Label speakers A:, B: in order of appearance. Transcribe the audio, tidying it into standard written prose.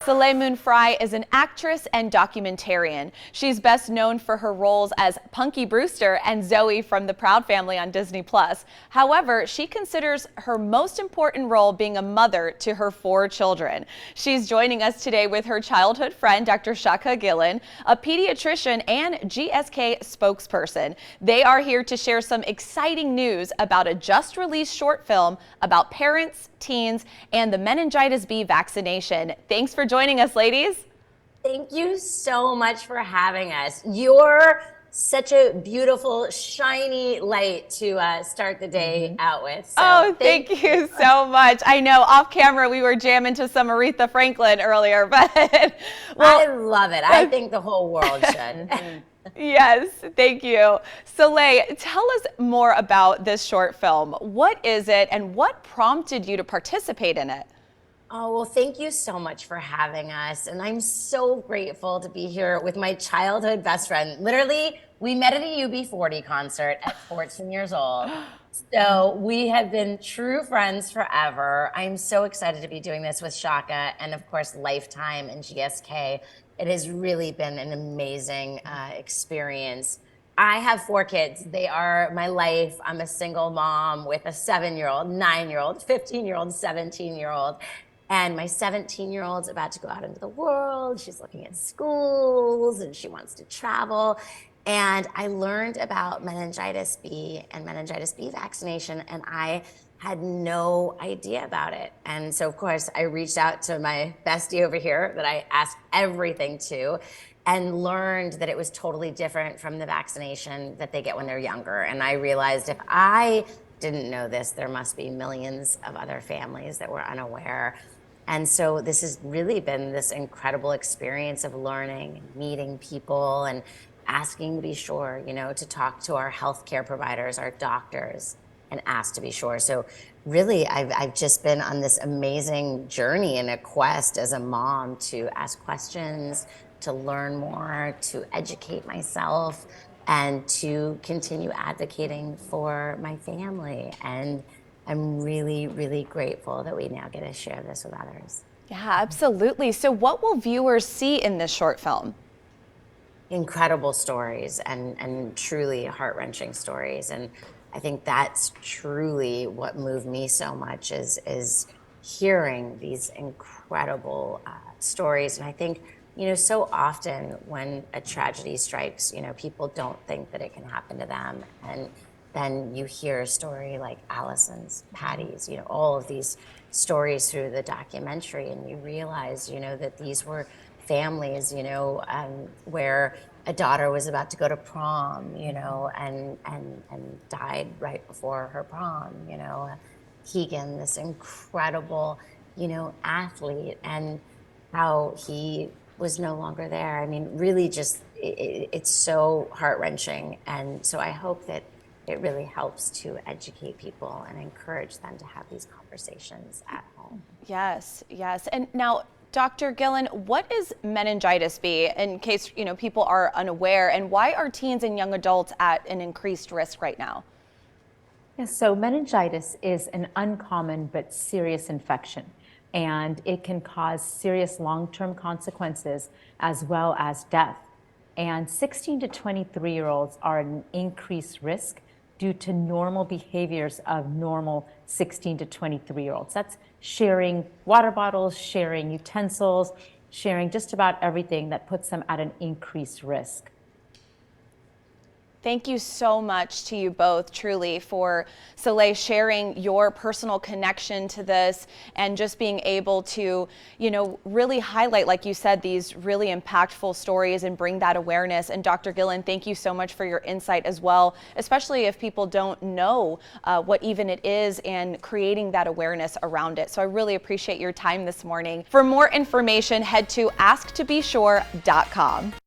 A: Soleil Moon Frye is an actress and documentarian. She's best known for her roles as Punky Brewster and Zoe from The Proud Family on Disney+. However, she considers her most important role being a mother to her 4 children. She's joining us today with her childhood friend, Dr. Shaka Gillen, a pediatrician and GSK spokesperson. They are here to share some exciting news about a just-released short film about parents, teens, and the Meningitis B vaccination. Thanks for joining us, ladies.
B: Thank you so much for having us. You're such a beautiful, shiny light to start the day out with. So
A: oh, thank you so much. I know off camera we were jamming to some Aretha Franklin earlier, but
B: well, I love it. I think the whole world should.
A: Yes, thank you. Soleil, tell us more about this short film. What is it and what prompted you to participate in it?
B: Oh, well, thank you so much for having us. And I'm so grateful to be here with my childhood best friend. Literally, we met at a UB40 concert at 14 years old. So we have been true friends forever. I'm so excited to be doing this with Shaka and, of course, Lifetime and GSK. It has really been an amazing experience. I have 4 kids. They are my life. I'm a single mom with a 7-year-old, 9-year-old, 15-year-old, 17-year-old. And my 17-year-old's about to go out into the world. She's looking at schools and she wants to travel. And I learned about meningitis B and meningitis B vaccination, and I had no idea about it. And so, of course, I reached out to my bestie over here that I asked everything to and learned that it was totally different from the vaccination that they get when they're younger. And I realized if I didn't know this, there must be millions of other families that were unaware. And so this has really been this incredible experience of learning, meeting people, and asking to be sure, you know, to talk to our healthcare providers, our doctors, and ask to be sure. So really, I've just been on this amazing journey and a quest as a mom to ask questions, to learn more, to educate myself, and to continue advocating for my family. And I'm really, really grateful that we now get to share this with others.
A: Yeah, absolutely. So what will viewers see in this short film?
B: Incredible stories and truly heart-wrenching stories. And I think that's truly what moved me so much is hearing these incredible stories. And I think, you know, so often when a tragedy strikes, you know, people don't think that it can happen to them. And then you hear a story like Allison's, Patty's, you know, all of these stories through the documentary, and you realize, you know, that these were families, you know, where a daughter was about to go to prom, you know, and died right before her prom, you know. Keegan, this incredible, you know, athlete, and how he was no longer there. I mean, really just, it's so heart-wrenching. And so I hope that it really helps to educate people and encourage them to have these conversations at home.
A: Yes, yes. And now, Dr. Gillen, what is meningitis B, in case, you know, people are unaware, and why are teens and young adults at an increased risk right now?
C: Yes, so meningitis is an uncommon but serious infection, and it can cause serious long-term consequences as well as death. And 16 to 23-year-olds are at an increased risk due to normal behaviors of normal 16 to 23-year-olds. That's sharing water bottles, sharing utensils, sharing just about everything that puts them at an increased risk.
A: Thank you so much to you both, truly, for Soleil sharing your personal connection to this and just being able to, you know, really highlight, like you said, these really impactful stories and bring that awareness. And Dr. Gillen, thank you so much for your insight as well, especially if people don't know what even it is and creating that awareness around it. So I really appreciate your time this morning. For more information, head to asktobesure.com.